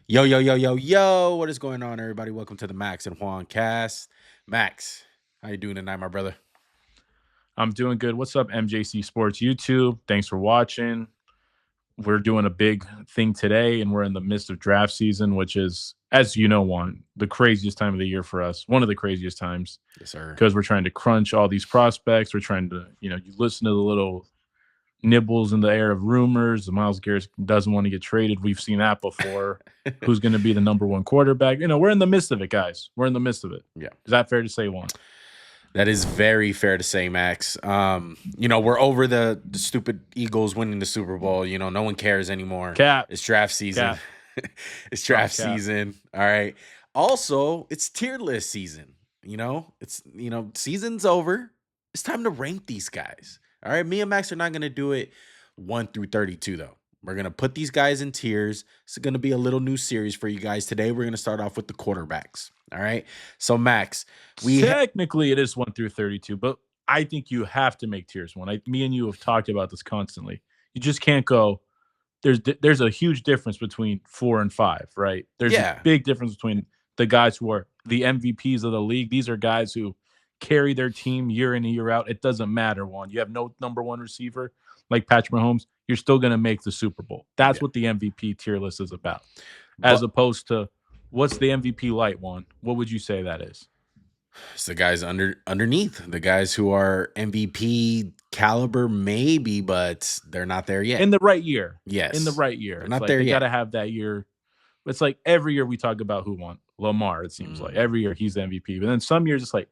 Yo, yo, yo, yo, yo. What is going on, everybody? Welcome to the Max and Juan cast. Max, how you doing tonight, my brother? I'm doing good. What's up, MJC Sports YouTube? Thanks for watching. We're doing a big thing today, and we're in the midst of draft season, which is, as you know, one the craziest time of the year for us. One of the craziest times Yes, sir. because we're trying to crunch all these prospects. We're trying to, you listen to the little nibbles in the air of rumors. Miles Garrett doesn't want to get traded. We've seen that before. Who's going to be the number one quarterback? We're in the midst of it, guys. We're in the midst of it. Yeah, Is that fair to say, Juan? that is very fair to say, Max. We're over the stupid Eagles winning the Super Bowl. No one cares anymore. Cap, It's draft season. cap, It's oh, draft cap. season. All right. Also, it's tier list season. Season's over. It's time to rank these guys. All right. Me and Max are not going to do it 1 through 32, though. We're going to put these guys in tiers. It's going to be a little new series for you guys. Today, we're going to start off with the quarterbacks. All right. So, Max, Technically, it is 1 through 32, but I think you have to make tiers one. Me and you have talked about this constantly. You just can't go. There's a huge difference between 4 and 5, right? There's a yeah, big difference between the guys who are the MVPs of the league. These are guys who carry their team year in and year out. It doesn't matter. One, you have no number one receiver like Patrick Mahomes. You're still going to make the Super Bowl. That's yeah. what the MVP tier list is about, as But opposed to what's the MVP light one. What would you say that is? it's the guys underneath, the guys who are MVP caliber, maybe, but they're not there yet. In the right year. In the Yes, right year. they're It's not like there they got yet. to have that year. It's like every year we talk about who won Lamar. It seems like Mm, every year he's the MVP, but then some years it's like,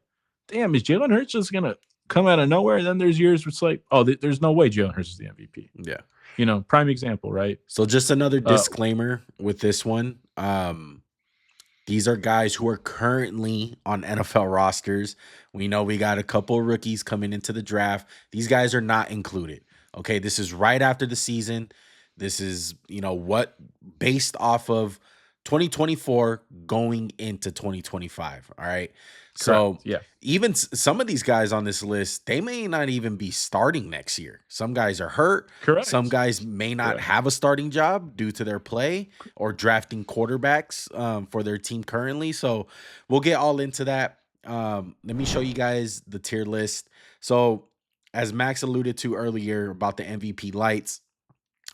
damn, is Jalen Hurts just gonna come out of nowhere? And then there's years where it's like, oh, there's no way Jalen Hurts is the MVP. yeah. Prime example, right? So just another Uh, disclaimer with this one. These are guys who are currently on NFL rosters. We know we got a couple of rookies coming into the draft. These guys are not included. Okay, this is right after the season. This is, what based off of 2024 going into 2025. All right. correct. So Yeah. even some of these guys on this list, they may not even be starting next year. Some guys are hurt. Some Correct. guys may not Correct. have a starting job due to their play or drafting quarterbacks for their team currently. So we'll get all into that. Let me show you guys the tier list. So, as Max alluded to earlier about the MVP lights,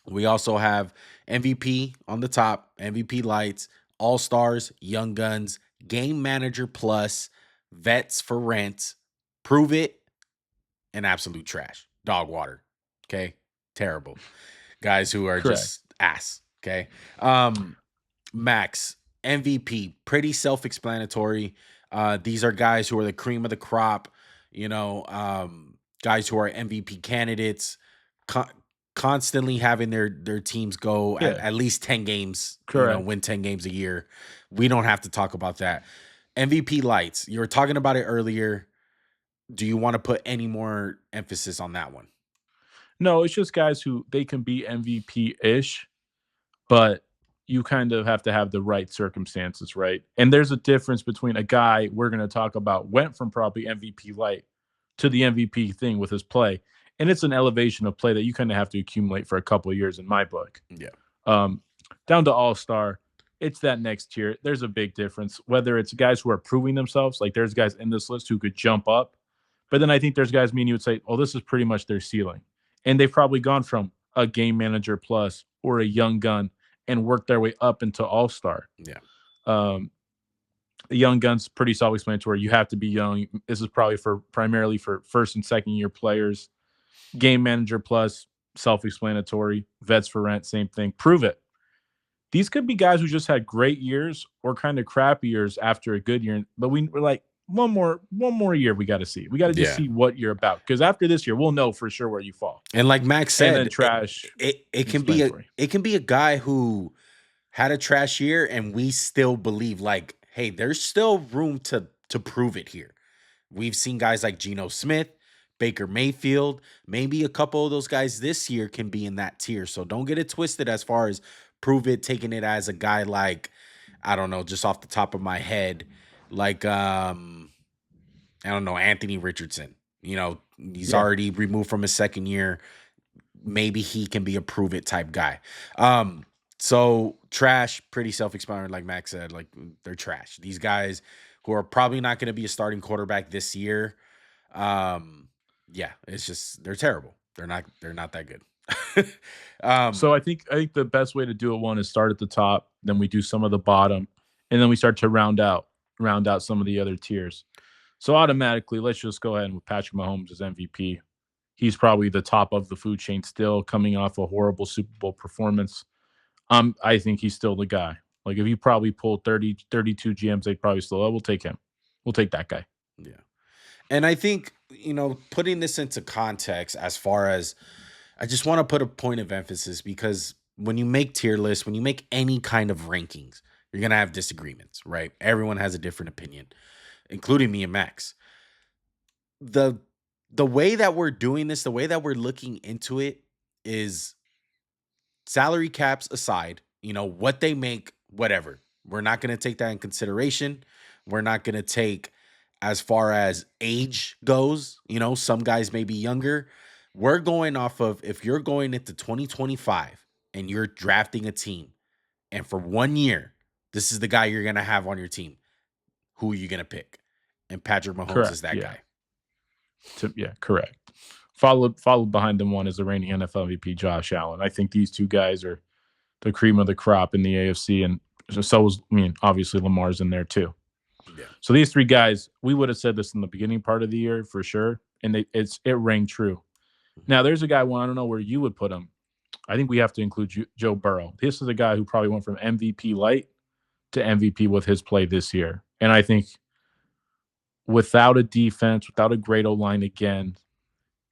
we also have MVP on the top, MVP lights, All Stars, Young Guns, Game Manager Plus, Vets for Rent, Prove It, and Absolute Trash. Dog water. Okay. Terrible. Guys who are Correct. just ass. Okay. Um, Max, MVP, pretty self-explanatory. These are guys who are the cream of the crop, guys who are MVP candidates, co- constantly having their teams go Yeah. at least 10 games, Correct. win 10 games a year. We don't have to talk about that. MVP lights. You were talking about it earlier. Do you want to put any more emphasis on that one? No, it's just guys who they can be MVP ish, but you kind of have to have the right circumstances, right? And there's a difference between a guy we're going to talk about went from probably MVP light to the MVP thing with his play. And it's an elevation of play that you kind of have to accumulate for a couple of years in my book. Yeah. Um, Down to all star, it's that next tier. There's a big difference, whether it's guys who are proving themselves, like there's guys in this list who could jump up. But then I think there's guys, me and you would say, oh, this is pretty much their ceiling. And they've probably gone from a game manager plus or a young gun and worked their way up into all star. Yeah. Um, the young guns pretty self-explanatory. You have to be young. This is probably primarily for first and second year players. Game manager plus self-explanatory. Vets for rent, same thing. Prove it. These could be guys who just had great years or kind of crappy years after a good year. But we're like, one more year we got to see. We got to just Yeah. see what you're about. Because after this year, we'll know for sure where you fall. And like Max And then said, trash it can be a explanatory. it can be a guy who had a trash year and we still believe like, hey, there's still room to prove it here. We've seen guys like Geno Smith, Baker Mayfield, maybe a couple of those guys this year can be in that tier. So don't get it twisted as far as prove it, taking it as a guy like, I don't know, just off the top of my head, like I don't know, Anthony Richardson. He's Yeah. already removed from his second year. Maybe he can be a prove it type guy. Um, So trash, pretty self-explanatory, like Max said. Like they're trash. These guys who are probably not going to be a starting quarterback this year. Um, yeah, it's just they're terrible. They're not that good. So um, I think the best way to do it one is start at the top, then we do some of the bottom, and then we start to round out some of the other tiers. So automatically, let's just go ahead and with Patrick Mahomes as MVP. He's probably the top of the food chain still, coming off a horrible Super Bowl performance. I think he's still the guy. Like if you probably pulled 30, 32 GMs, they probably still, oh, we'll take him. We'll take that guy. yeah. And I think, putting this into context as far as I just want to put a point of emphasis because when you make tier lists, when you make any kind of rankings, you're going to have disagreements, right? Everyone has a different opinion, including me and Max. The the way that we're doing this, the way that we're looking into it is salary caps aside, what they make, whatever. We're not going to take that in consideration. We're not going to take as far as age goes. Some guys may be younger. We're going off of if you're going into 2025 and you're drafting a team, and for 1 year, this is the guy you're going to have on your team. Who are you going to pick? And Patrick Mahomes Correct. is that Yeah. guy. Yeah, correct. Followed behind them one is the reigning NFL MVP Josh Allen. I think these two guys are the cream of the crop in the AFC, and so was obviously Lamar's in there too. Yeah. So these three guys, we would have said this in the beginning part of the year for sure, and it rang true. Mhm. Now there's a guy. Well, I don't know where you would put him. I think we have to include Joe Burrow. This is a guy who probably went from MVP light to MVP with his play this year, and I think without a defense, without a great O line again,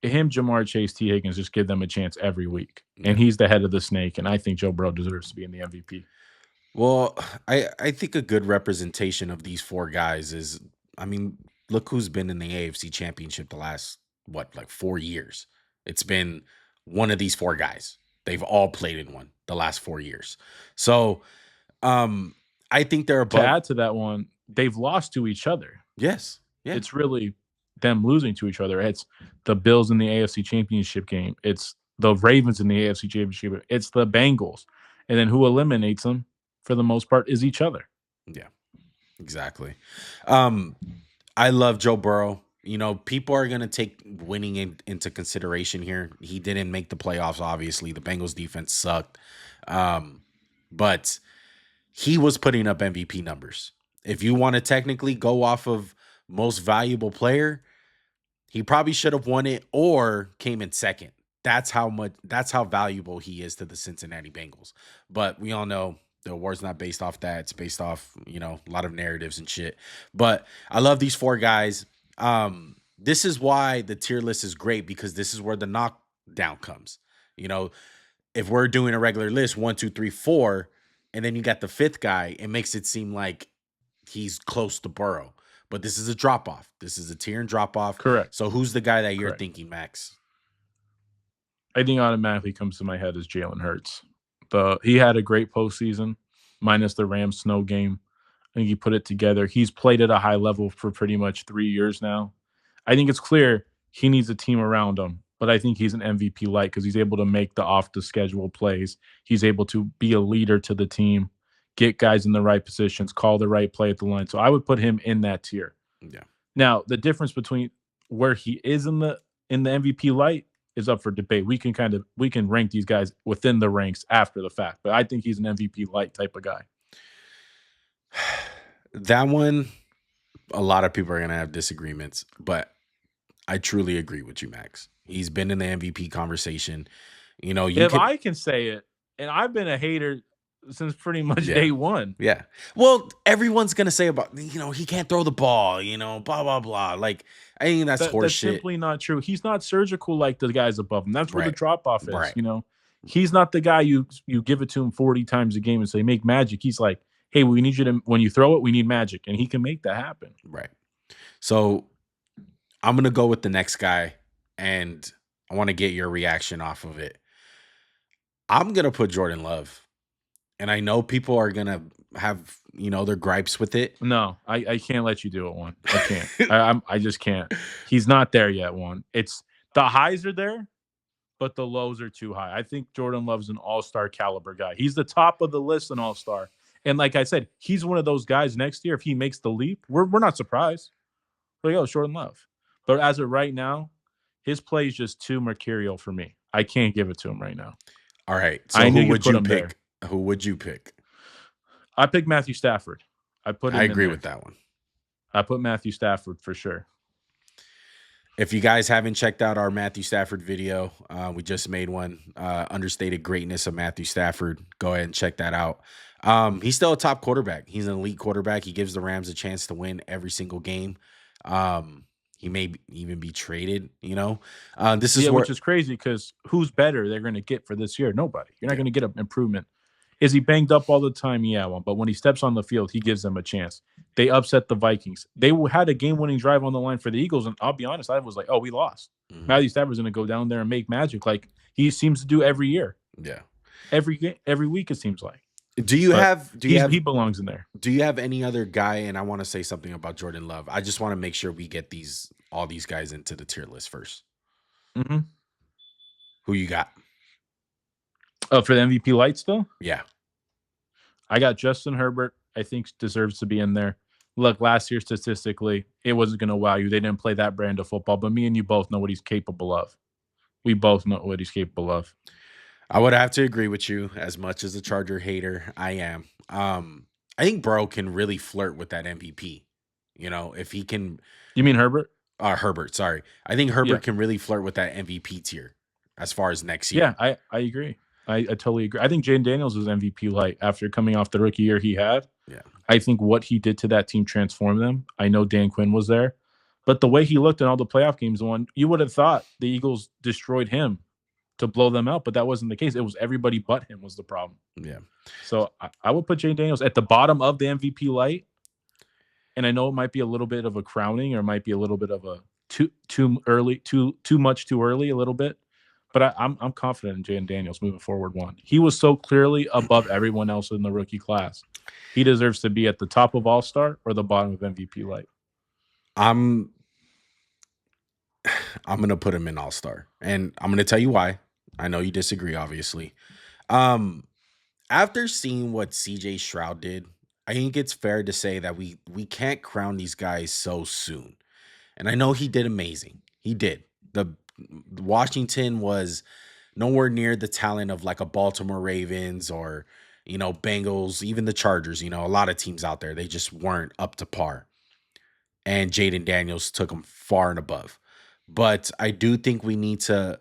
him, Jamar Chase, T. Higgins just give them a chance every week. And Yeah. he's the head of the snake. And I think Joe Burrow deserves to be in the MVP. Well, I think a good representation of these four guys is, I mean, look who's been in the AFC Championship the last what, like 4 years. It's been one of these four guys. They've all played in one the last 4 years. So, um, I think they're To above. add to that one, they've lost to each other. Yes, yeah, It's really them losing to each other. It's the Bills in the AFC Championship game. It's the Ravens in the AFC Championship. It's the Bengals. And then who eliminates them for the most part is each other. yeah, exactly. Um, I love Joe Burrow. People are going to take winning into consideration here. He didn't make the playoffs, obviously. The Bengals defense sucked. Um, but he was putting up MVP numbers. If you want to technically go off of most valuable player, he probably should have won it or came in second. That's how valuable he is to the Cincinnati Bengals. But we all know the award's not based off that. It's based off, a lot of narratives and shit. But I love these four guys. This is why the tier list is great because this is where the knockdown comes. You know, if we're doing a regular list, 1, 2, 3, 4, and then you got the fifth guy, it makes it seem like he's close to Burrow. But this is a drop off. This is a tier and drop off. Correct. So who's the guy that you're Correct. thinking, Max? I think automatically comes to my head is Jalen Hurts. He had a great postseason, minus the Rams snow game. I think he put it together. He's played at a high level for pretty much 3 years now. I think it's clear he needs a team around him, but I think he's an MVP light because he's able to make the off the schedule plays. He's able to be a leader to the team, get guys in the right positions, call the right play at the line. So I would put him in that tier. Yeah. Now, the difference between where he is in the MVP light is up for debate. We can rank these guys within the ranks after the fact, but I think he's an MVP light type of guy. That one, a lot of people are going to have disagreements, but I truly agree with you, Max. He's been in the MVP conversation. You If could, I can say it, and I've been a hater since pretty much yeah. day one. Yeah. Well, everyone's going to say about, he can't throw the ball, blah, blah, blah. Like, I think that's That's horseshit. simply not true. He's not surgical like the guys above him. That's where the Right. drop off is. Right. He's not the guy you give it to him 40 times a game and say make magic. He's like, hey, we need you to when you throw it, we need magic, and he can make that happen. Right. So I'm going to go with the next guy, and I want to get your reaction off of it. I'm going to put Jordan Love. And I know people are going to have, their gripes with it. No, I can't let you do it. One, I can't. I just can't. He's not there yet. One, it's the highs are there, but the lows are too high. I think Jordan Love's an all-star caliber guy. He's the top of the list in all-star. And like I said, he's one of those guys next year, if he makes the leap, we're not surprised. We're like, oh, Jordan Love. But as of right now, his play is just too mercurial for me. I can't give it to him right now. All right. So I knew who you'd would put you him there. pick? Who would you pick? I picked Matthew Stafford. I put I him in agree with there. that one. I put Matthew Stafford for sure. If you guys haven't checked out our Matthew Stafford video, we just made one. Understated greatness of Matthew Stafford. Go ahead and check that out. He's still a top quarterback. He's an elite quarterback. He gives the Rams a chance to win every single game. He may even be traded. This is Yeah, where which is crazy because who's better they're going to get for this year? Nobody. You're not yeah, going to get an improvement. Is he banged up all the time? Yeah, well, but when he steps on the field, he gives them a chance. They upset the Vikings. They had a game-winning drive on the line for the Eagles, and I'll be honest, I was like, "Oh, we lost." mhm, Matthew Stafford's going to go down there and make magic, like he seems to do every year, yeah. every week. It seems like, Do you but have do you he have belongs in there. do you have any other guy? And I want to say something about Jordan Love. I just want to make sure we get all these guys into the tier list first. Mm-hmm. Who you got? For the MVP light still, Yeah. I got Justin Herbert. I think deserves to be in there. Look, last year statistically, it wasn't going to wow you. They didn't play that brand of football, but me and you both know what he's capable of. We both know what he's capable of. I would have to agree with you as much as a Charger hater I am. I think Burrow can really flirt with that MVP. If he can, You mean Herbert? Herbert, sorry. I think Yeah. Herbert can really flirt with that MVP tier as far as next Yeah, year. I agree. I totally agree. I think Jaden Daniels was MVP light after coming off the rookie year he had. Yeah. I think what he did to that team transformed them. I know Dan Quinn was there, but the way he looked in all the playoff games won, you would have thought the Eagles destroyed him to blow them out, but that wasn't the case. It was everybody but him was the problem. Yeah. So I would put Jaden Daniels at the bottom of the MVP light. And I know it might be a little bit of a crowning, or it might be a little bit of a too early, too much too early, a little bit. But I'm confident in Jaden Daniels moving forward. One, he was so clearly above everyone else in the rookie class. He deserves to be at the top of All Star or the bottom of MVP light. I'm I'm gonna put him in All Star, and I'm gonna tell you why. I know you disagree, obviously. Um, After seeing what CJ Stroud did, I think it's fair to say that we can't crown these guys so soon. And I know he did amazing. He did. The Washington was nowhere near the talent of like a Baltimore Ravens or Bengals, even the Chargers. A lot of teams out there, they just weren't up to par. And Jaden Daniels took them far and above. But I do think we need to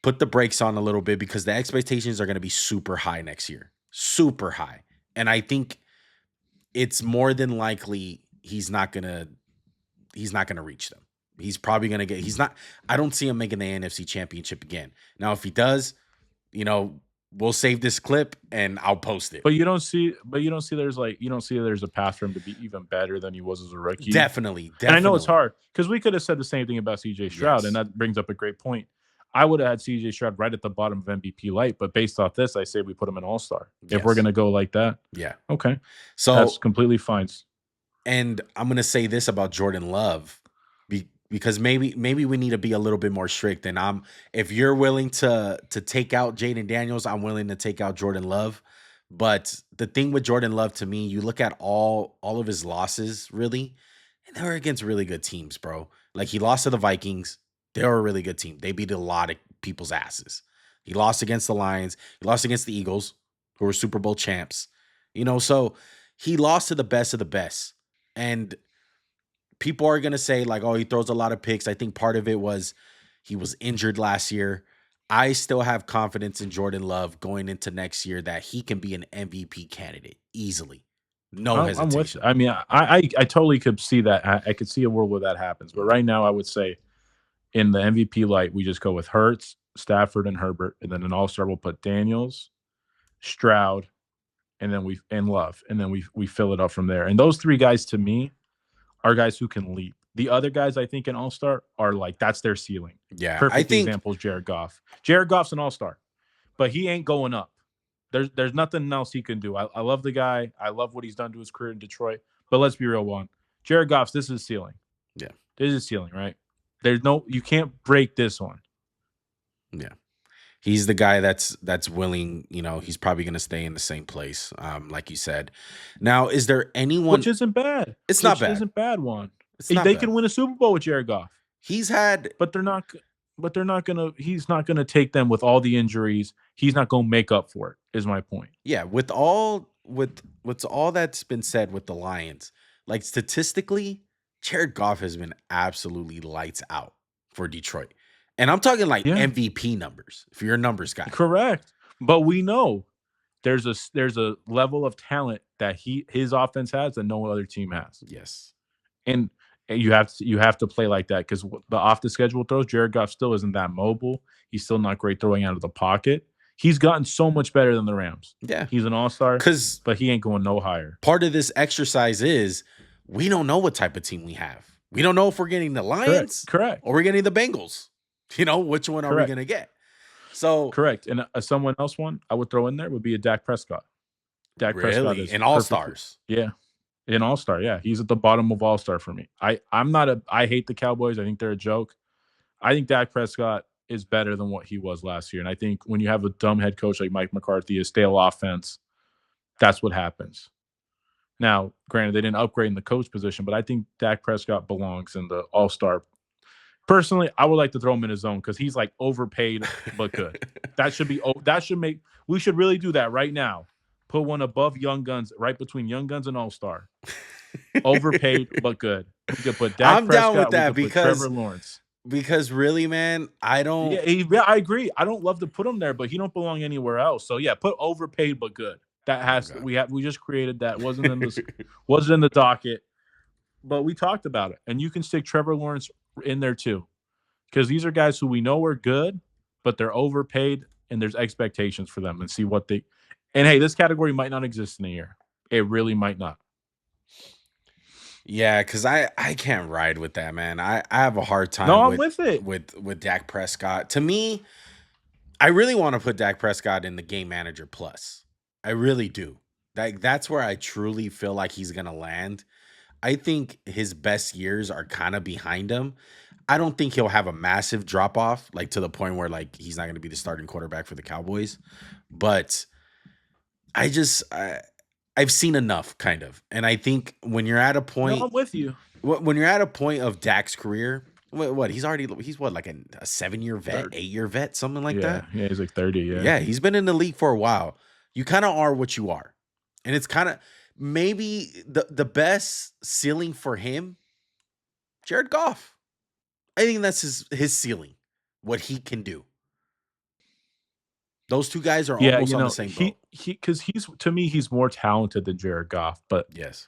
put the brakes on a little bit because the expectations are going to be super high next year. Super high. And I think it's more than likely he's not gonna reach them. He's probably gonna get. He's not. I don't see him making the NFC Championship again. Now, if he does, we'll save this clip and I'll post it. But you don't see. You don't see there's a path for him to be even better than he was as a rookie. Definitely, And I know it's definitely, hard because we could have said the same thing about CJ Stroud, and yes, that brings up a great point. I would have had CJ Stroud right at the bottom of MVP light, but based off this, I say we put him in All Star. If we're yes, gonna go like that, yeah. okay, that's So, completely fine. and I'm gonna say this about Jordan Love, because maybe we need to be a little bit more strict. And if you're willing to take out Jaden Daniels, I'm willing to take out Jordan Love. But the thing with Jordan Love, to me, you look at all of his losses, really, and they were against really good teams, bro. Like he lost to the Vikings. They were a really good team. They beat a lot of people's asses. He lost against the Lions. He lost against the Eagles, who were Super Bowl champs. So he lost to the best of the best. And people are gonna say like, oh, he throws a lot of picks. I think part of it was he was injured last year. I still have confidence in Jordan Love going into next year that he can be an MVP candidate easily. No I'm with you. hesitation. I mean, I totally could see that. I could see a world where that happens. But Mhm. right now, I would say in the MVP light, we just go with Hurts, Stafford, and Herbert, and then an All Star we'll put Daniels, Stroud, and Love, and then we fill it up from there. And those three guys to me are guys who can leap. The other guys I think in All Star are like that's their ceiling. Yeah, I Perfect think example is Jared Goff. Jared Goff's an All Star, but he ain't going up. There's nothing else he can do. I love the guy. I love what he's done to his career in Detroit. But let's be real, one. Jared Goff's this is ceiling. yeah. This is ceiling, right? There's no you can't break this one. Yeah. He's the guy that's willing, he's probably gonna stay in the same place, like you said. Now, is there anyone? which isn't bad. It's not Which bad. isn't bad. One, It's not they bad. can win a Super Bowl with Jared Goff, He's had but they're not gonna. He's not gonna take them with all the injuries. He's not gonna make up for it. Is my point. Yeah, with all that's been said with the Lions, like statistically, Jared Goff has been absolutely lights out for Detroit. And I'm talking like Yeah, MVP numbers, if you're a numbers guy. correct. But we know there's a level of talent that his offense has that no other team has. Yes. And you have to play like that because the off the schedule throws, Jared Goff still isn't that mobile. He's still not great throwing out of the pocket. He's gotten so much better than the Rams. Yeah. He's an all-star, Because but he ain't going no higher. part of this exercise is we don't know what type of team we have. We don't know if we're getting the Correct. Lions Correct. or we're getting the Bengals. Which one are we Correct. going to get? So, Correct. And someone else one I would throw in there would be a Dak Prescott. Dak Prescott really, is in all perfectly, stars. yeah, an all-star. Yeah, he's at the bottom of all-star for me. I'm not a I hate the Cowboys. I think they're a joke. I think Dak Prescott is better than what he was last year. And I think when you have a dumb head coach like Mike McCarthy, a stale offense, that's what happens. Now, granted, they didn't upgrade in the coach position, but I think Dak Prescott belongs in the all-star. Personally, I would like to throw him in his zone because he's like overpaid but good. That should make we should really do that right now. Put one above Young Guns, right between Young Guns and All Star. Overpaid but good. We could put Dak I'm down with Prescott. We that could put Trevor because Lawrence. really, man, I don't. Yeah, I agree. I don't love to put him there, but he don't belong anywhere else. So yeah, put overpaid but good. Okay. We just created that. Wasn't in the docket, but we talked about it. And you can stick Trevor Lawrence in there too. Because these are guys who we know are good, but they're overpaid and there's expectations for them and see what they and hey, this category might not exist in a year. It really might not. Yeah, because I can't ride with that, man. I have a hard No, time I'm with with it. with Dak Prescott. To me, I really want to put Dak Prescott in the game manager plus. I really do. That's where I truly feel like he's gonna land. I think his best years are kind of behind him. I don't think he'll have a massive drop off, like to the point where like he's not gonna be the starting quarterback for the Cowboys. But I just I've seen enough, kind of, and I think when you're at a No, point I'm with you. when you're at a point of Dak's career, what he's what like a 7-year vet, 30. 8-year vet, something like Yeah, that. yeah, he's like 30, yeah. Yeah, he's been in the league for a while. You kind of are what you are, and it's kind of maybe the best ceiling for him, Jared Goff. I think that's his ceiling, what he can do. Those two guys are Yeah, almost on the same boat. he's to me, he's more talented than Jared Goff, but Yes.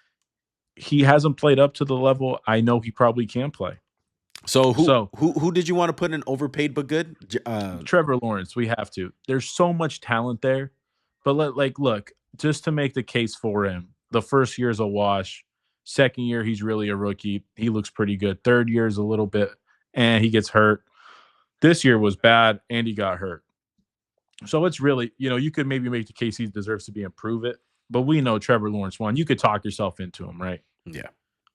he hasn't played up to the level I know he probably can play. So who So who who did you want to put in overpaid but good? Trevor Lawrence, we have to. There's so much talent there, but look, just to make the case for him, the first year is a wash. Second year, he's really a rookie. He looks pretty good. Third year is a little bit, and he gets hurt. This year was bad, and he got hurt. So it's really, you could maybe make the case he deserves to be improve it, but we know Trevor Lawrence won. You could talk yourself into him, right? Yeah.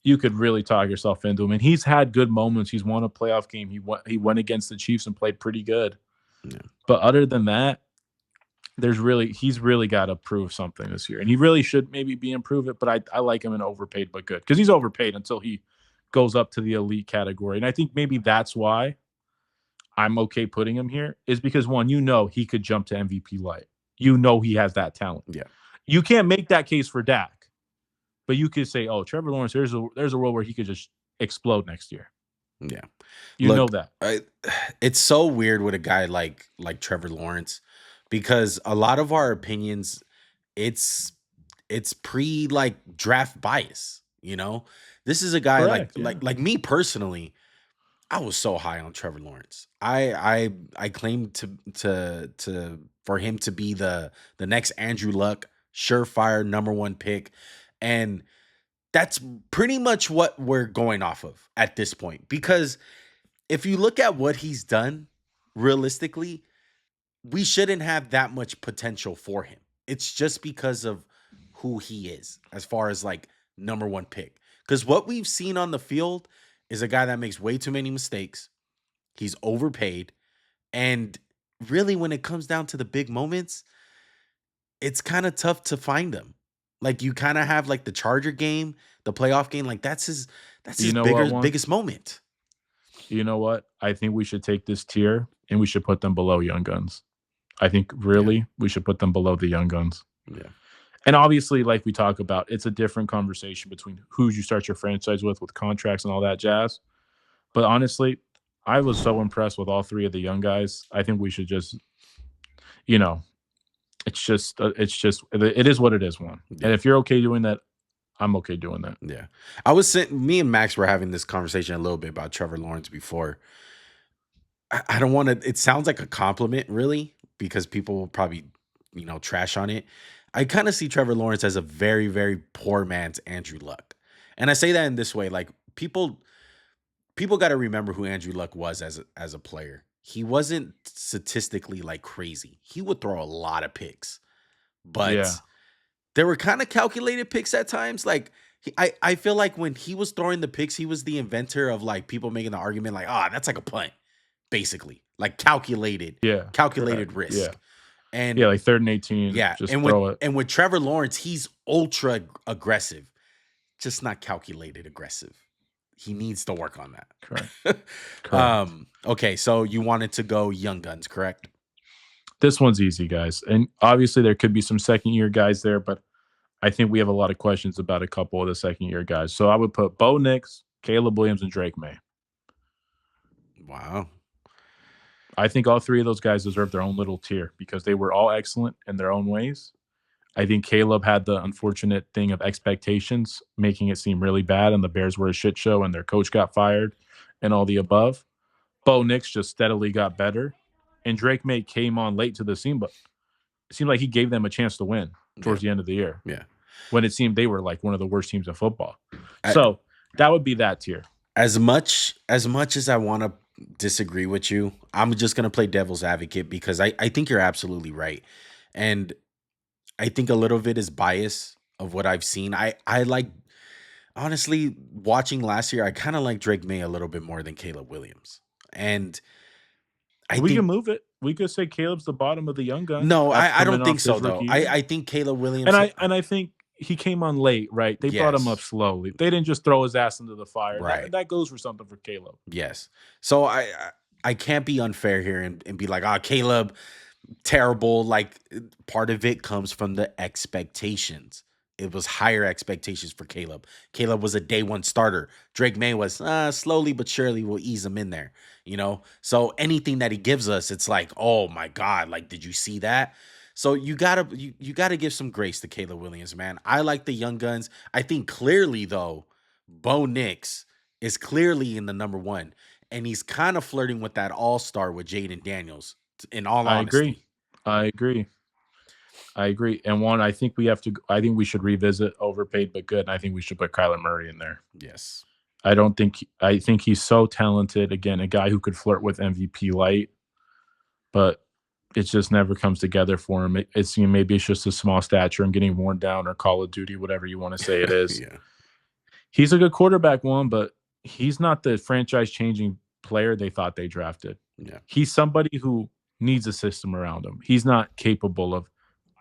You could really talk yourself into him, and he's had good moments. He's won a playoff game. He went against the Chiefs and played pretty good. Yeah. But other than that, he's really got to prove something this year, and he really should maybe be improve it. But I like him in overpaid but good because he's overpaid until he goes up to the elite category, and I think maybe that's why I'm okay putting him here is because one, he could jump to MVP light. He has that talent. Yeah. You can't make that case for Dak, but you could say, oh, Trevor Lawrence, there's a world where he could just explode next year. Yeah. You know Look, that. it's so weird with a guy like Trevor Lawrence because a lot of our opinions, it's pre like draft bias. This is a guy like Correct. Yeah. me personally. I was so high on Trevor Lawrence. I claimed to for him to be the next Andrew Luck, surefire number one pick, and that's pretty much what we're going off of at this point. Because if you look at what he's done, realistically, we shouldn't have that much potential for him. It's just because of who he is, as far as like number one pick. Because what we've seen on the field is a guy that makes way too many mistakes. He's overpaid, and really, when it comes down to the big moments, it's kind of tough to find them. Like you kind of have like the Charger game, the playoff game. Like that's You his know what, one? biggest moment. You know what? I think we should take this tier and we should put them below Young Guns. I think Yeah, really we should put them below the Young Guns. yeah, And obviously, like we talk about, it's a different conversation between who you start your franchise with contracts and all that jazz. But honestly, I was so impressed with all three of the young guys. I think we should just, you know, it is what it is. One, and yeah. if you're okay doing that, I'm okay doing that. Yeah. I was sitting, me and Max were having this conversation a little bit about Trevor Lawrence before. I don't want to, it sounds like a compliment, really, because people will probably, trash on it. I kind of see Trevor Lawrence as a very, very poor man's Andrew Luck. And I say that in this way, like people got to remember who Andrew Luck was as a player. He wasn't statistically like crazy. He would throw a lot of picks, Yeah, but there were kind of calculated picks at times. Like I feel like when he was throwing the picks, he was the inventor of like people making the argument like, that's like a punt, basically. Like yeah, correct. calculated Yeah, risk. yeah, And like 3rd and 18, yeah, just throw it. and with Trevor Lawrence, he's ultra aggressive, just not calculated aggressive. He needs to work on Correct, that. correct. Okay, so you wanted to go young guns, correct? This one's easy, guys, and obviously there could be some second year guys there, but I think we have a lot of questions about a couple of the second year guys. So I would put Bo Nix, Caleb Williams, and Drake May. Wow. I think all three of those guys deserve their own little tier because they were all excellent in their own ways. I think Caleb had the unfortunate thing of expectations, making it seem really bad, and the Bears were a shit show, and their coach got fired, and all the above. Bo Nix just steadily got better, and Drake May came on late to the scene, but it seemed like he gave them a chance to win Yeah. towards the end of the year Yeah. when it seemed they were like one of the worst teams in football. I, So that would be that tier. as much as I want to disagree with you, I'm just gonna play devil's advocate because I think you're absolutely right. And I think a little of it is bias of what I've seen. I like honestly watching last year, I kind of like Drake May a little bit more than Caleb Williams. And I We can think move it. We could say Caleb's the bottom of the young guns no, after I don't coming think off so his though. rookie I year. I think Caleb And Williams I think he came on late, right? They brought him up yes. slowly. They didn't just throw his ass into the fire. Right. That goes for something for Caleb. Yes. So I can't be unfair here and be like, Caleb, terrible. Like part of it comes from the expectations. It was higher expectations for Caleb. Caleb was a day one starter. Drake May was slowly but surely will ease him in there, So anything that he gives us, it's like, oh my God, like, did you see that? So you gotta give some grace to Caleb Williams, man. I like the young guns. I think clearly though, Bo Nix is clearly in the number one, and he's kind of flirting with that all star with Jaden Daniels. In all I agree. honesty, I agree. I agree. And one, I think we have to. I think we should revisit overpaid but good. And I think we should put Kyler Murray in there. yes, I don't think. I think he's so talented. Again, a guy who could flirt with MVP light, but it just never comes together for him. It's maybe it's just a small stature and getting worn down, or Call of Duty, whatever you want to say it is. yeah, He's a good quarterback, one, but he's not the franchise changing player they thought they drafted. yeah. He's somebody who needs a system around him. He's not capable of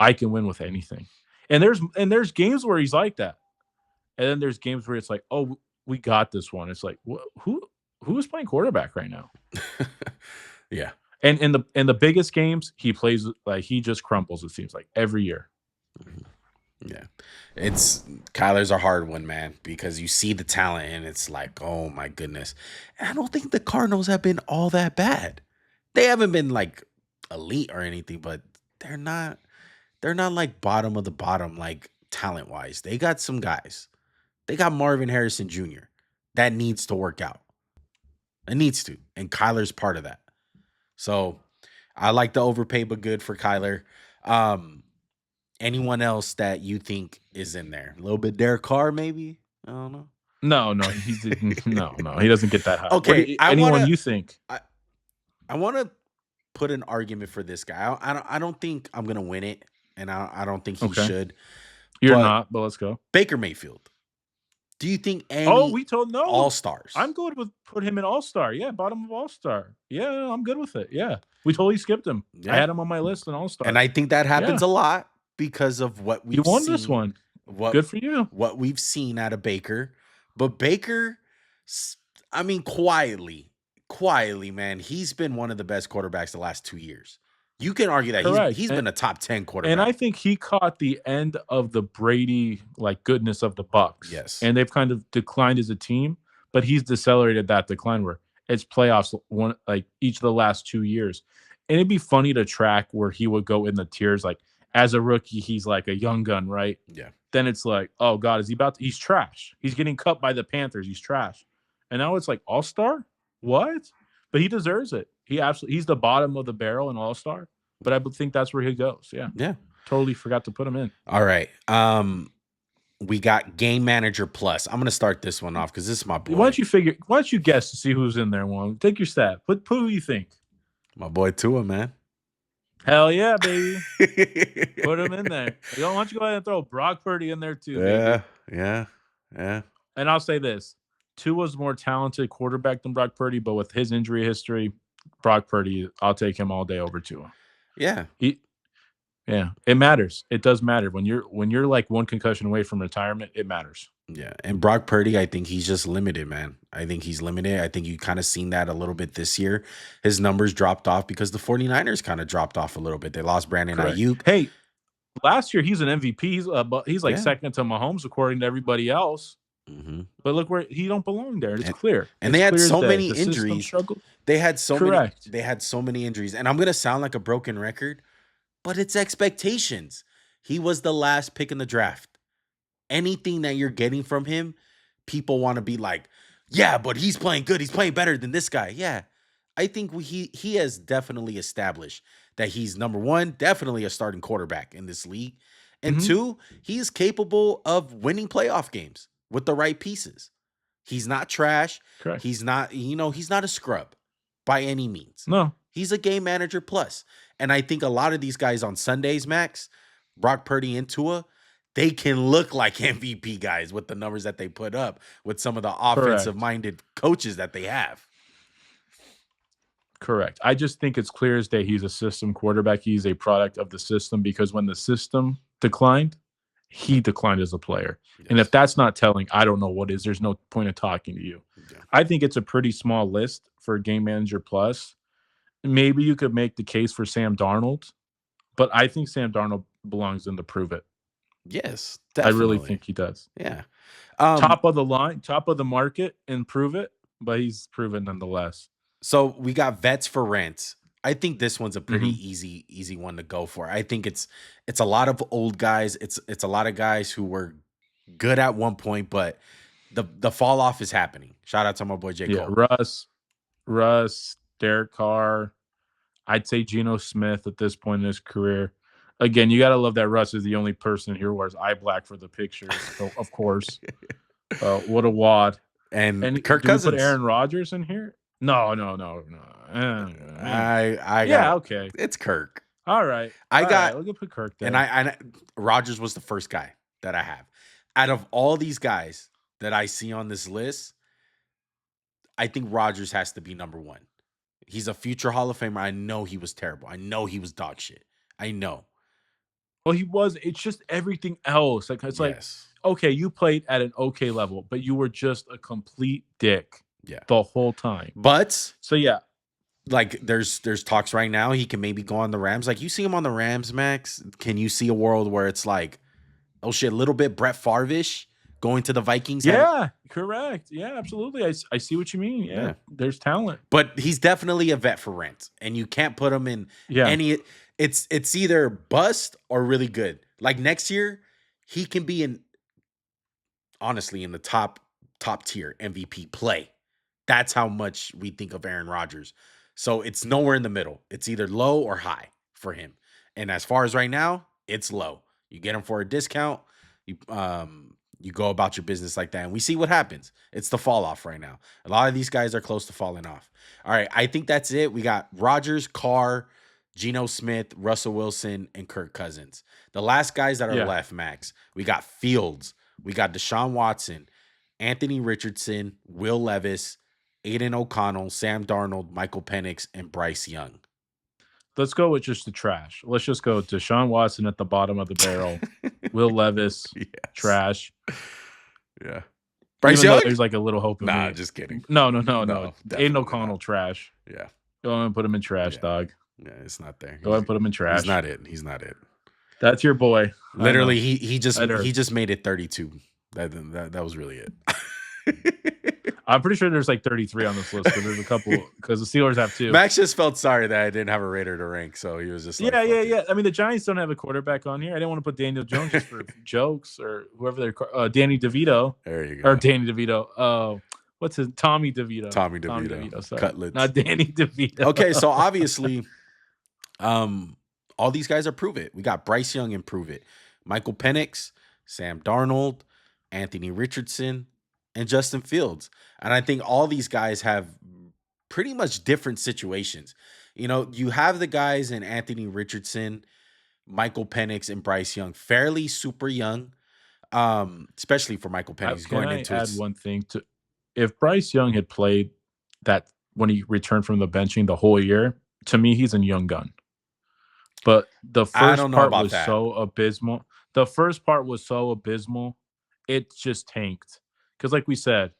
I can win with anything. And there's games where he's like that. And then there's games where it's like, "Oh, we got this one." It's like, who is playing quarterback right now? Yeah. And in the biggest games, he plays like he just crumples, it seems like every year. Mhm. Yeah. It's Kyler's a hard one, man, because you see the talent and it's like, oh my goodness. And I don't think the Cardinals have been all that bad. They haven't been like elite or anything, but they're not they're not like bottom of the bottom, like talent wise. They got some guys. They got Marvin Harrison Jr. That needs to work out. It needs to. And Kyler's part of that. So I like the overpay but good for Kyler. Um, Anyone else that you think is in there? A little bit Derek Carr, maybe? I don't know. No, no, he's no, he doesn't get that high. Okay, Anyone you think? I, I wanna put an argument for this guy. I don't think I'm gonna win it, and I don't think he Okay. should. You're But not, but let's go. Baker Mayfield. Do you think Oh, any we told no. I'm all-stars? good with put him in All-Star. Yeah, bottom of All-Star. Yeah, I'm good with it. Yeah. We totally skipped him. I Yeah. had him on my list in And All-Star. I think that Yeah. happens a lot because of what You we've won this seen, one. what Good for you. what we've seen out of Baker. But Baker, s- I mean, quietly, man, he's been one of the best quarterbacks the last 2 years. You can argue that Correct. he's been a top 10 And I quarterback. think he caught the end of the Brady, like, goodness of the Bucks, Yes. and they've kind of declined as a team, but he's decelerated that decline where it's playoffs one like, each of the last 2 years. And it'd be funny to track where he would go in the tiers, like, as a rookie, he's like a young gun, right? Yeah. Then it's like, "Oh god, is he about to he's trash. He's getting cut by the Panthers, he's trash." And now it's like, "All-Star? What?" But he deserves it. He's the bottom of the barrel in All-Star, but I would think that's where he goes, yeah. Yeah. Totally forgot to put him in. All right. We got game manager plus. I'm gonna start this one off because this is my boy. Why don't you guess to see who's in there, one? Take your stab. Put who you think. My boy Tua, man. Hell yeah, baby. Put him in there. Why don't you go ahead and throw Brock Purdy in there too, baby? Yeah, yeah, yeah, And I'll say this. Tua's more talented quarterback than Brock Purdy, but with his injury history, Brock Purdy, I'll take him all day over Tua. yeah, He yeah, it matters. It does matter. When you're like one concussion away from retirement, it matters. yeah. And Brock Purdy, I think he's just limited, man. I think he's limited. I think you kind of seen that a little bit this year. His numbers dropped off because the 49ers kind of dropped off a little bit. They lost Brandon Correct. Ayuk. Hey, last year he's an MVP. He's like Yeah. second to Mahomes according to everybody else. hmm But look where he don't belong there. It's And, clear. and It's they had clear as so day. many The system injuries. struggled. They had so many. Correct. They had so many injuries. And I'm gonna sound like a broken record, but it's expectations. He was the last pick in the draft. Anything that you're getting from him, people want to be like, yeah, but he's playing good. He's playing better than this guy. Yeah. I think he has definitely established that he's number one, definitely a starting quarterback in this league. And Mhm. two, he's capable of winning playoff games with the right pieces. He's not trash. Correct. He's not, he's not a scrub by any means. No. He's a game manager plus. And I think a lot of these guys on Sundays, Max, Brock Purdy and Tua, they can look like MVP guys with the numbers that they put up with some of the offensive Correct. minded coaches that they have. Correct. I just think it's clear as day he's a system quarterback. He's a product of the system because when the system declined, he declined as a player. And if Yes. that's not telling, I don't know what is. There's no point of talking to you. Yeah. I think it's a pretty small list for Game Manager Plus. Maybe you could make the case for Sam Darnold, but I think Sam Darnold belongs in the prove it. Yes, I really definitely. think he does. Yeah. Top of the line, top of the market, and prove it, but he's proven nonetheless. So we got vets for rent. I think this one's a pretty Mhm. easy one to go for. I think it's a lot of old guys. It's a lot of guys who were good at one point, but the fall off is happening. Shout out to my boy J. Yeah, Cole. Russ, Derek Carr. I'd say Geno Smith at this point in his career. Again, you gotta love that Russ is the only person here who wears eye black for the pictures, of course. What a wad. And And Kirk do we put Cousins. Aaron Rodgers in here? No, no, no, no. I Yeah, got okay. it's Kirk. All right. I All right. got We'll go put Kirk and there. I Rogers was the first guy that I have. Out of all these guys that I see on this list, I think Rogers has to be number one. He's a future Hall of Famer. I know he was terrible. I know he was dog shit. I know. Well, he was. It's just everything else. Like it's like, Yes. okay, you played at an okay level, but you were just a complete dick Yeah. the whole time. But So yeah, like there's talks right now he can maybe go on the Rams. Like you see him on the Rams, Max. Can you see a world where it's like, oh shit, a little bit Brett Favre-ish going to the Vikings? yeah, correct. Yeah, absolutely. I see what you mean. Yeah, Yeah. there's talent. But he's definitely a vet for rent, and you can't put him in Yeah, any. It's either bust or really good. Like next year, he can be in honestly in the top tier MVP play. That's how much we think of Aaron Rodgers. So it's nowhere in the middle. It's either low or high for him. And as far as right now, it's low. You get him for a discount. You go about your business like that, and we see what happens. It's the fall off right now. A lot of these guys are close to falling off. All right, I think that's it. We got Rodgers, Carr, Geno Smith, Russell Wilson, and Kirk Cousins. The last guys that are yeah. left, Max. We got Fields. We got Deshaun Watson. Anthony Richardson, Will Levis, Aiden O'Connell, Sam Darnold, Michael Penix, and Bryce Young. Let's go with just the trash. Let's just go Deshaun Watson at the bottom of the barrel. Will Levis, Yes. trash. Yeah. Bryce Even though Young? there's like a little hope in Nah, me. just kidding. No. No, Aiden definitely O'Connell, not. trash. Yeah. Go ahead and put him in trash, Yeah. dog. Yeah, it's not there. Go ahead and put him in He's trash. not it. He's not it. That's your boy. I know. Literally, he I'd just made it 32. That was really it. I'm pretty sure there's like 33 on this list because there's a couple because the Steelers have 2. Max just felt sorry that I didn't have a Raider to rank, so he was just like, Yeah. I mean, the Giants don't have a quarterback on here. I didn't want to put Daniel Jones just for jokes or whoever they're Danny DeVito. There you go. Or Danny DeVito. What's his Tommy DeVito? Tommy DeVito. Sorry. Cutlets. Not Danny DeVito. Okay, so obviously, all these guys are prove it. We got Bryce Young and prove it. Michael Penix, Sam Darnold, Anthony Richardson, and Justin Fields. And I think all these guys have pretty much different situations. You know, you have the guys in Anthony Richardson, Michael Penix, and Bryce Young, fairly super young, especially for Michael Penix Can going I into add his. one thing to if Bryce Young had played that when he returned from the benching the whole year, to me he's a young gun. But the I first don't know part about was that. so abysmal. The first part was so abysmal, it just tanked. Because like we said,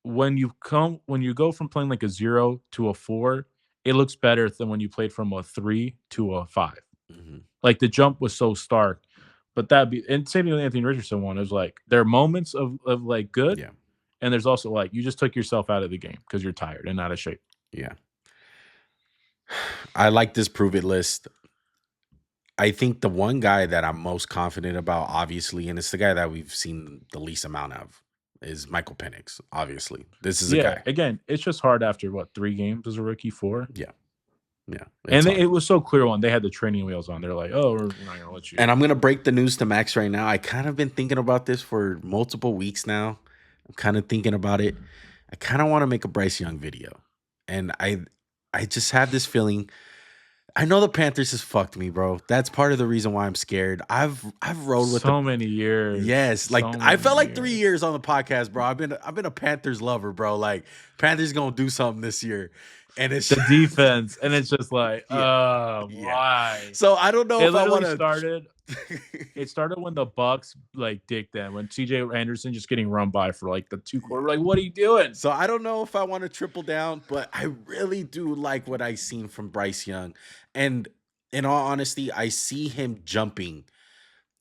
when you go from playing like a 0 to a 4, it looks better than when you played from a 3 to a 5. Mhm. Like the jump was so stark. But and same thing with Anthony Richardson one. It was like there are moments of like good, Yeah. and there's also like you just took yourself out of the game because you're tired and out of shape. Yeah. I like this prove it list. I think the one guy that I'm most confident about, obviously, and it's the guy that we've seen the least amount of, is Michael Penix. Obviously, this is a Yeah, guy. again, it's just hard after 3 games as a rookie, 4. Yeah, yeah, it's And hard. it was so clear when they had the training wheels on. They're like, "Oh, we're not gonna let you." And I'm gonna break the news to Max right now. I kind of been thinking about this for multiple weeks now. I'm kind of thinking about it. I kind of want to make a Bryce Young video, and I just have this feeling. I know the Panthers has fucked me, bro. That's part of the reason why I'm scared. I've rolled with So many years. Yes, like So I felt many like 3 years on the podcast, bro. I've been a Panthers lover, bro. Like Panthers gonna do something this year, and it's The defense, and it's just like, yeah. why? So I don't know It if I literally want to. started. It started when the Bucks like dicked them when CJ Anderson just getting run by for like the 2 quarter. Like, what are you doing? So I don't know if I want to triple down, but I really do like what I've seen from Bryce Young, and in all honesty, I see him jumping.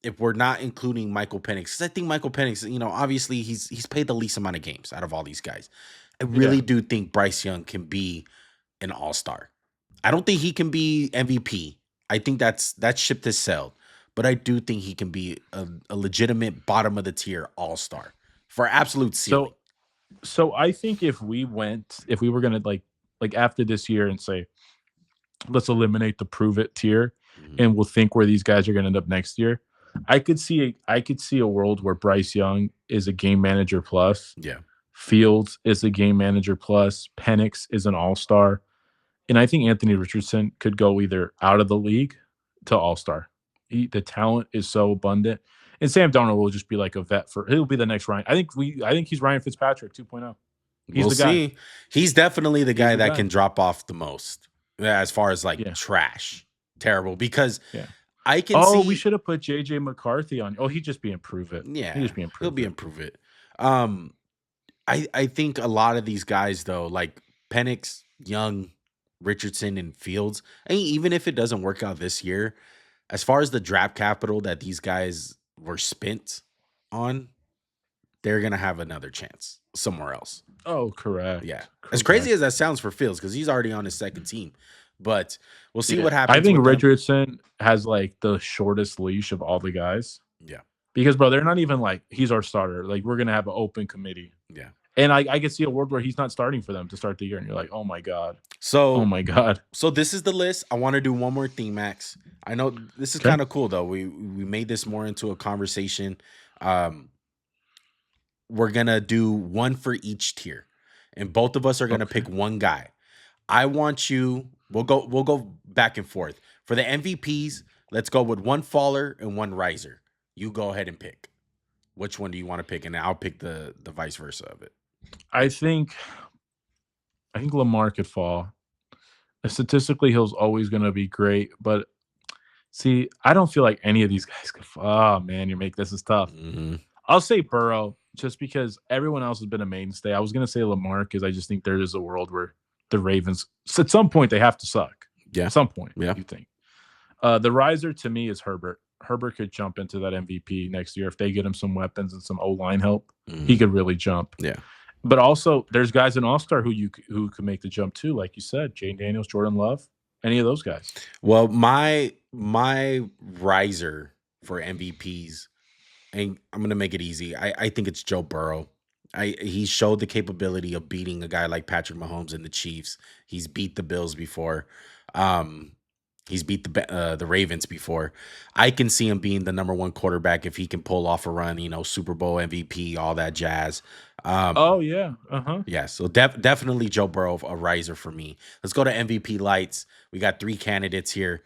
If we're not including Michael Penix, because I think Michael Penix, you know, obviously he's played the least amount of games out of all these guys. I really do think Bryce Young can be an all-star. I don't think he can be MVP. I think that ship has sailed. But I do think he can be a legitimate bottom of the tier all-star for absolute ceiling. So I think if we were gonna like after this year and say, let's eliminate the prove it tier, Mhm. and we'll think where these guys are gonna end up next year. I could see a world where Bryce Young is a game manager plus. Yeah. Fields is a game manager plus. Penix is an all-star. And I think Anthony Richardson could go either out of the league to all-star. The talent is so abundant. And Sam Darnold will just be like a vet he'll be the next Ryan. I think he's Ryan Fitzpatrick 2.0. He's We'll the guy. see. He's definitely the guy the that guy. can drop off the most as far as like Yeah. trash. Terrible. Because Yeah. I can see. We should have put JJ McCarthy on. Oh, he'd just be improve it. Yeah. He'd just be He'll be improve it. improve it. I think a lot of these guys though, like Penix, Young, Richardson, and Fields, I mean, even if it doesn't work out this year, as far as the draft capital that these guys were spent on, they're gonna have another chance somewhere else. Oh, correct. Yeah. As crazy as that sounds for Fields, because he's already on his second team. But we'll see what happens. I think with them. Richardson has like the shortest leash of all the guys. Yeah. Because, bro, they're not even like he's our starter. Like we're gonna have an open committee. Yeah. And I could see a world where he's not starting for them to start the year, and you're like, oh my god. So Oh my god. So this is the list. I want to do one more thing, Max. I know this is Okay. kind of cool though. We made this more into a conversation. We're gonna do one for each tier, and both of us are gonna pick one guy. I want you. We'll go back and forth for the MVPs. Let's go with one faller and one riser. You go ahead and pick. Which one do you want to pick? And I'll pick the vice versa of it. I think I think Lamar could fall. Statistically, he's always gonna be great, but see, I don't feel like any of these guys could fall. Oh, man, this is tough. Hmm. I'll say Burrow just because everyone else has been a mainstay. I was gonna say Lamar because I just think there is a world where the Ravens, at some point, they have to suck. Yeah, At some point, yeah. you think. The riser to me is Herbert. Herbert could jump into that MVP next year if they get him some weapons and some O-line help. He Hmm. could really jump. Yeah. But also, there's guys in All Star who could make the jump too, like you said, Jane Daniels, Jordan Love, any of those guys. Well, my riser for MVPs, and I'm gonna make it easy. I think it's Joe Burrow. He showed the capability of beating a guy like Patrick Mahomes and the Chiefs. He's beat the Bills before. Um, he's beat the Ravens before. I can see him being the number one quarterback if he can pull off a run. Super Bowl MVP, all that jazz. Oh Um, yeah, uh-huh. yeah, so definitely Joe Burrow, a riser for me. Let's go to MVP lights. We got three candidates here.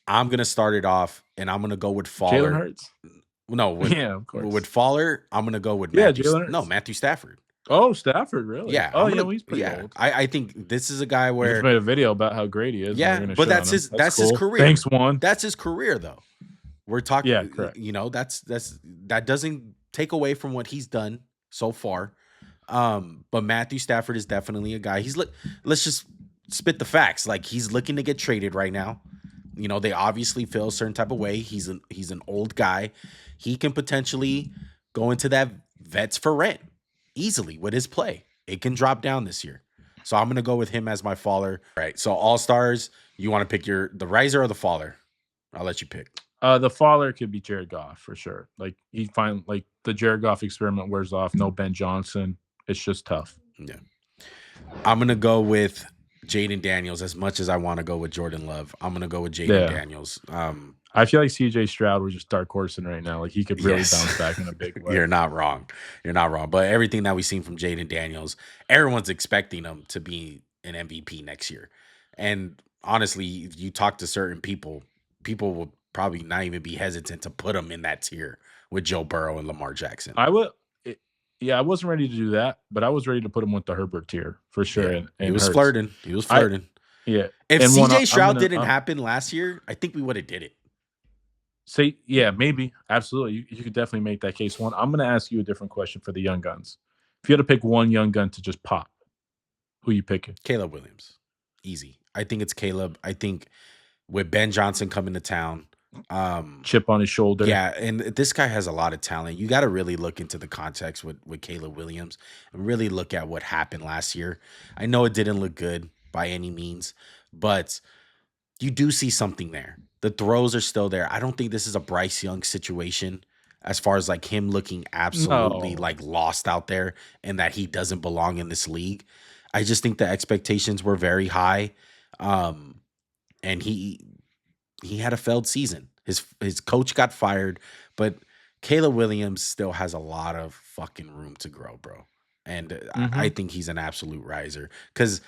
I'm gonna start it off, and I'm gonna go with Jalen Faller. Hurts. No, Yeah, of course. with Faller, I'm gonna go with Yeah, Jalen Hurts. Matthew Stafford. Oh, Stafford, really? Yeah, Oh, yeah, well, he's pretty yeah. old. I think this is a guy You just where, made a video about how great he is, and we're yeah, gonna but shit on him. That's that's his cool. career. Thanks, Juan. That's his career, though. We're Yeah, talking, correct. that doesn't take away from what he's done so far. But Matthew Stafford is definitely a guy. Let's just spit the facts. Like, he's looking to get traded right now. They obviously feel a certain type of way. He's an old guy. He can potentially go into that vets for rent easily with his play. It can drop down this year. So I'm gonna go with him as my faller. All right. So all stars, you want to pick the riser or the faller? I'll let you pick. The father could be Jared Goff for sure. Like like the Jared Goff experiment wears off. No Ben Johnson. It's just tough. Yeah. I'm gonna go with Jaden Daniels as much as I want to go with Jordan Love. I'm gonna go with Jaden Yeah. Daniels. I feel like CJ Stroud was just dark horsing right now. Like he could really Yes. bounce back in a big way. You're not wrong. You're not wrong. But everything that we've seen from Jaden Daniels, everyone's expecting him to be an MVP next year. And honestly, if you talk to certain people will probably not even be hesitant to put him in that tier with Joe Burrow and Lamar Jackson. I would. Yeah, I wasn't ready to do that, but I was ready to put him with the Herbert tier for sure. Yeah. And He was Hurts. flirting. He was flirting. Yeah. If And one, CJ I'm Stroud gonna didn't happen last year, I think we would have did it. say, yeah, maybe. Absolutely. You could definitely make that case. One, I'm going to ask you a different question for the young guns. If you had to pick one young gun to just pop, who you picking? Caleb Williams. Easy. I think it's Caleb. I think with Ben Johnson coming to town, Chip on his shoulder. yeah, and this guy has a lot of talent. You got to really look into the context with Caleb Williams and really look at what happened last year. I know it didn't look good by any means, but you do see something there. The throws are still there. I don't think this is a Bryce Young situation as far as like him looking absolutely No. like lost out there and that he doesn't belong in this league. I just think the expectations were very high. And he had a failed season. His coach got fired, but Caleb Williams still has a lot of fucking room to grow, bro. And I Mm-hmm. think he's an absolute riser because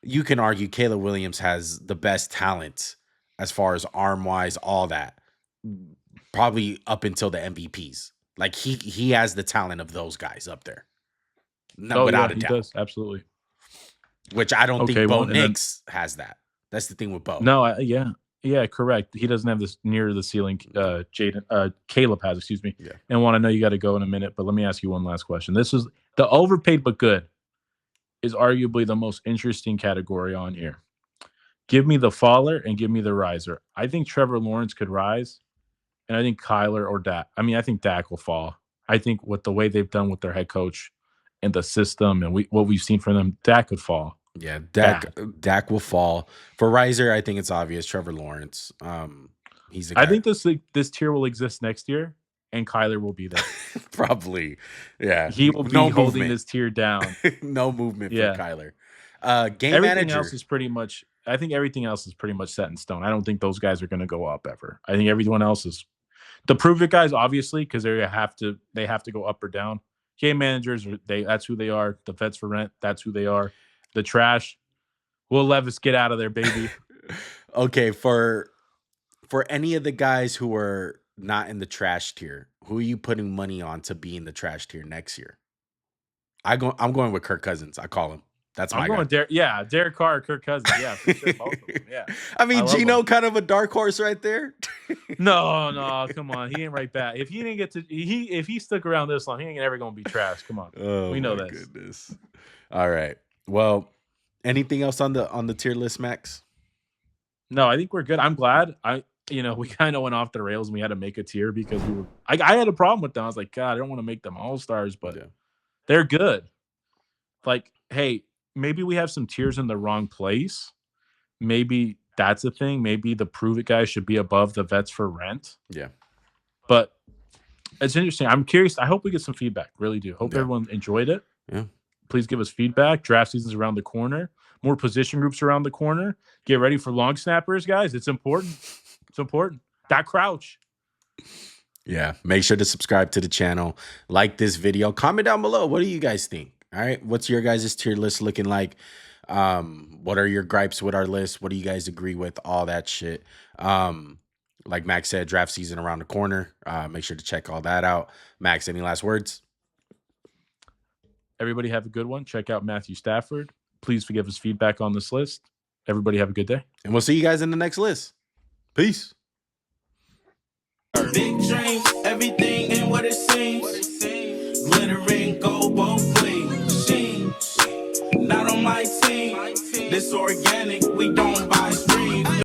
you can argue Caleb Williams has the best talent as far as arm wise, all that, probably up until the MVPs. Like he has the talent of those guys up there, no, Oh, yeah, without a he doubt. does. Absolutely. Which I don't Okay, think Bo well, and then, Nix has that. That's the thing with Bo. no, yeah. Yeah, correct. He doesn't have this near the ceiling. Caleb has, excuse me. Yeah. And Juan, I know you got to go in a minute, but let me ask you one last question. This is the overpaid but good is arguably the most interesting category on here. Give me the faller and give me the riser. I think Trevor Lawrence could rise, and I think Kyler or Dak. I mean, I think Dak will fall. I think with the way they've done with their head coach and the system and what we've seen from them, Dak could fall. Yeah, Bad. Dak will fall. For riser, I think it's obvious. Trevor Lawrence. He's a I guy. think this tier will exist next year, and Kyler will be there. Probably. Yeah. He will be No holding movement. this tier down. No movement Yeah. for Kyler. Game Everything manager. else is pretty much. I think everything else is pretty much set in stone. I don't think those guys are going to go up ever. I think everyone else is the prove it guys, obviously, because they have to go up or down. Game managers, that's who they are. The vets for rent, that's who they are. The trash, Will Levis, get out of there, baby. Okay, for any of the guys who were not in the trash tier, who are you putting money on to be in the trash tier next year? I'm going with Kirk Cousins. I call him. That's I'm my guy. going Derek Carr, Kirk Cousins. Yeah, for sure. Both of them. Yeah. I I mean, love them. Gino kind of a dark horse right there. No, come on. He ain't right back. If he didn't get to if he stuck around this long, he ain't ever gonna be trash. Come on. Oh We know my this. goodness. All right. Well, anything else on the tier list, Max? No, I think we're good. I'm glad. We kind of went off the rails and we had to make a tier because I had a problem with them. I was like, God, I don't want to make them all stars, but Yeah. they're good. Like, hey, maybe we have some tiers in the wrong place. Maybe that's a thing. Maybe the prove it guys should be above the vets for rent. Yeah. But it's interesting. I'm curious. I hope we get some feedback. Really do. Hope Yeah. everyone enjoyed it. Yeah. Please give us feedback. Draft season's around the corner. More position groups around the corner. Get ready for long snappers, guys. It's important. It's important. That crouch. Yeah. Make sure to subscribe to the channel. Like this video. Comment down below. What do you guys think? All right. What's your guys' tier list looking like? What are your gripes with our list? What do you guys agree with? All that shit. Like Max said, draft season around the corner. Make sure to check all that out. Max, any last words? Everybody have a good one. Check out Matthew Stafford. Please give us feedback on this list. Everybody have a good day. And we'll see you guys in the next list. Peace. Big dreams, everything ain't what it seems.